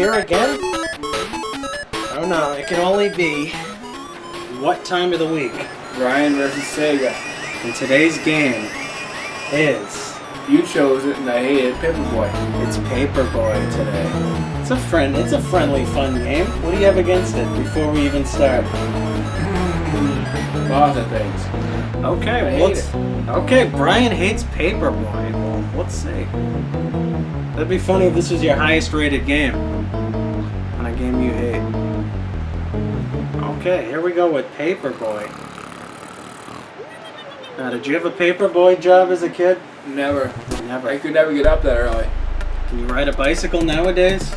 here again? Oh no, it can only be what time of the week? Brian versus Sega. And today's game is... You chose it and I hated Paperboy. It's Paperboy today. It's a friendly, fun game. What do you have against it before we even start? Lots of things. Okay, okay, Brian hates Paperboy. Well, let's see. That'd be funny if this was your highest rated game. On a game you hate. Okay, here we go with Paperboy. Now, did you have a Paperboy job as a kid? Never. Never. I could never get up that early. Can you ride a bicycle nowadays?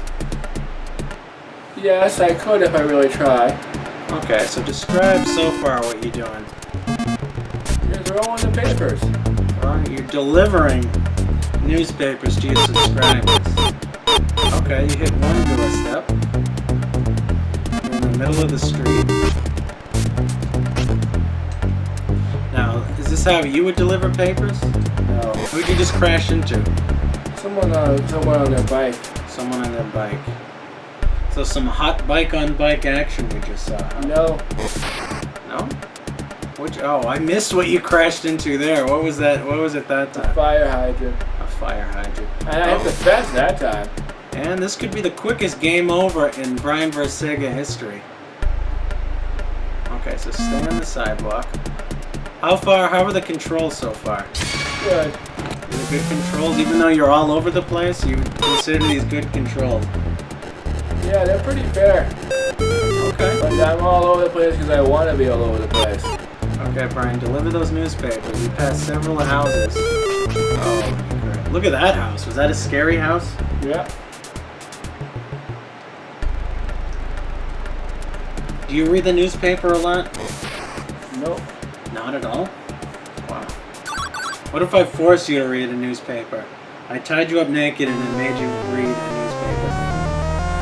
Yes, I could if I really try. Okay, so describe so far what you're doing. You're throwing the papers. You're delivering newspapers to your subscribers. Okay, you hit one doorstep. You're in the middle of the street. Now, is this how you would deliver papers? No. Who'd you just crash into? Someone on their bike. Someone on their bike. So some hot bike-on-bike action we just saw, huh? No. No? Oh, I missed what you crashed into there. What was that? What was it that time? A fire hydrant. A fire hydrant. I hit the fence that time. And this could be the quickest game over in Brian vs. Sega history. Okay, so stay on the sidewalk. How are the controls so far? Good. These are good controls, even though you're all over the place, you consider these good controls. Yeah, they're pretty fair. Okay. But I'm all over the place because I want to be all over the place. Okay, Brian, deliver those newspapers. We passed several houses. Oh, great. Look at that house. Was that a scary house? Yeah. Do you read the newspaper a lot? Nope. Not at all? Wow. What if I forced you to read a newspaper? I tied you up naked and then made you read a newspaper.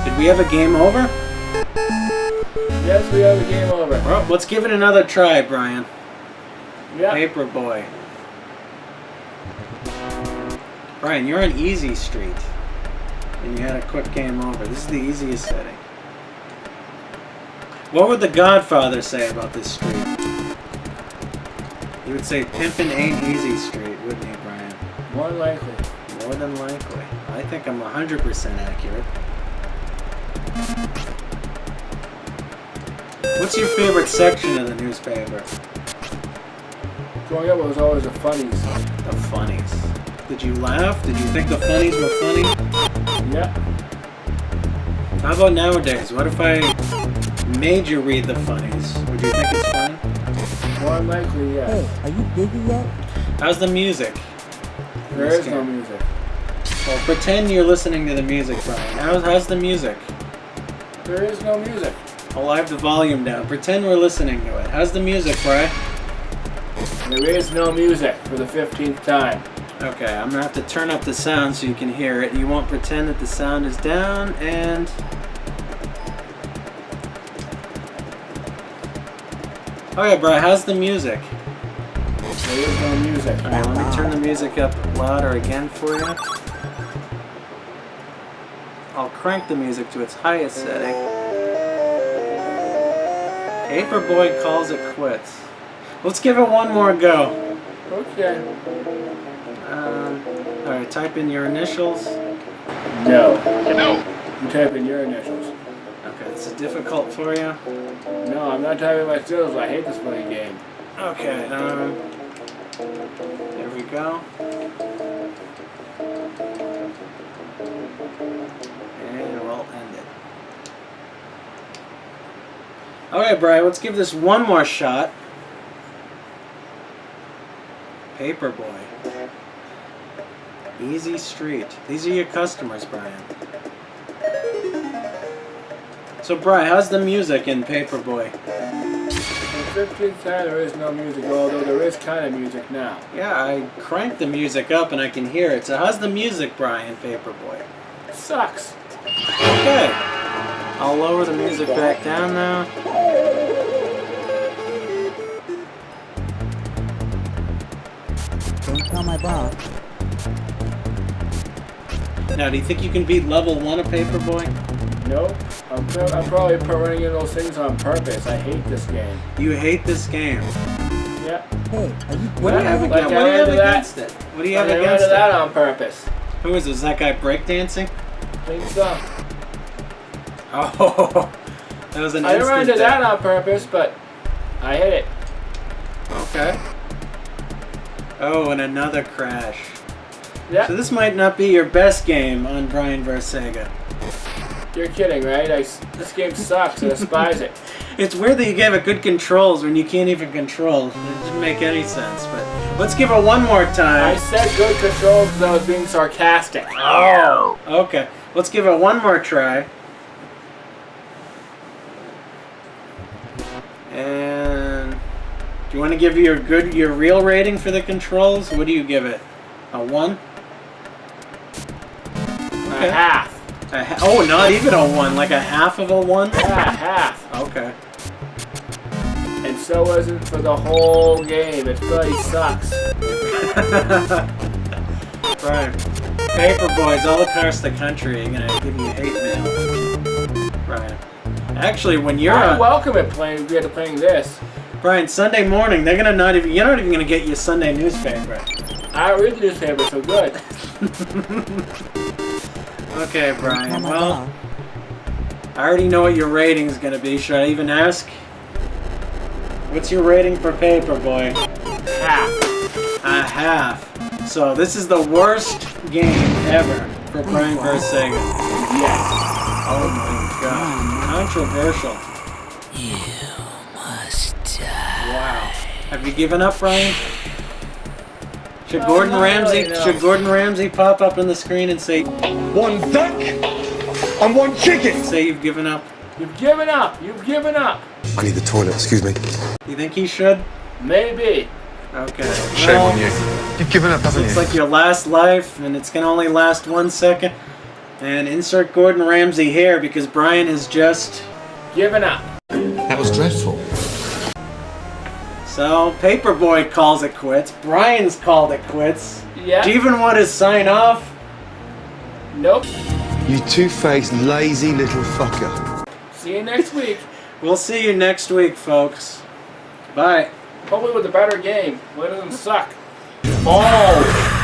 Did we have a game over? Yes, we have a game over. Well, let's give it another try, Brian. Yeah. Paperboy. Brian, you're on easy street. And you had a quick game over. This is the easiest setting. What would the Godfather say about this street? He would say pimpin' ain't easy street, wouldn't he, Brian? More likely. More than likely. I think I'm 100% accurate. What's your favorite section of the newspaper? Growing up, it was always the funnies. The funnies. Did you laugh? Did you think the funnies were funny? Yeah. How about nowadays? What if I made you read the funnies? Would you think it's funny? More likely, yes. Hey, are you busy yet? How's the music? There is no music. Well, pretend you're listening to the music, Brian. How's the music? There is no music. Well, I have the volume down. Pretend we're listening to it. How's the music, Brian? There is no music for the 15th time. Okay, I'm gonna have to turn up the sound so you can hear it. You won't pretend that the sound is down, and... Okay, Brian, how's the music? There is no music. Alright, let me turn the music up louder again for you. I'll crank the music to its highest setting. Paperboy calls it quits. Let's give it one more go. Okay. Alright, type in your initials. No. No. You type in your initials. Okay, this is difficult for you. No, I'm not typing my initials. I hate this funny game. Okay, there we go. And we'll end it. Okay, Brian, let's give this one more shot. Paperboy. Easy street. These are your customers, Brian. So, Brian, how's the music in Paperboy? For the 15th time, there is no music, although there is kind of music now. Yeah, I cranked the music up and I can hear it. So how's the music, Brian, Paperboy? It sucks. Okay. I'll lower the music back down now. Don't tell my boss. Now, do you think you can beat level 1 of Paperboy? Nope. I'm probably running in those things on purpose. I hate this game. You hate this game. Yeah. Hey, are you What do you have, Like, what do you have against it? What do you have I ran against into it? that on purpose. Who is this? That guy breakdancing? Think so. Oh, that was an I instant ran into death. that on purpose, but I hit it. Okay. Oh, and another crash. Yeah. So this might not be your best game on Brian vs. Sega. You're kidding, right? This game sucks. I despise it. It's weird that you gave it good controls when you can't even control. It didn't make any sense, but let's give it one more I time. said good controls because I was being sarcastic. Oh! Okay, let's give it one more try. And do you want to give your real rating for the controls? What do you give it? A 1? A half. Oh, not even a 1, like a half of a 1? Yeah, half. Okay. And so wasn't for the whole game. It bloody sucks. Right. Paperboys all across the country are gonna give you hate mail. Right. Actually, when you're I welcome it playing this. Brian, Sunday morning, they're gonna not even. You're not even gonna get your Sunday newspaper. I don't read the newspaper, so good. Okay, Brian. Well, I already know what your rating's gonna be. Should I even ask? What's your rating for Paperboy? Half. A half. So this is the worst game ever for Brian vs. Sega. Yes. Oh my god. Controversial. You must die. Wow. Have you given up, Brian? Should No, Gordon not Ramsay really, no. should Gordon Ramsay pop up on the screen and say One duck and one chicken. say you've given up? You've given up. You've given up. I need the toilet, excuse me. You think he should? Maybe. Okay. Shame Well, on you. You've given up, haven't It's you? like your last life, and it's gonna only last 1 second. And insert Gordon Ramsay here because Brian is just. Given up. That was dreadful. So Paperboy calls it quits. Brian's called it quits. Yeah. Do you even want to sign off? Nope. You two-faced, lazy little fucker. See you next week. We'll see you next week, folks. Bye. Hopefully with a better game. One of them suck. Oh!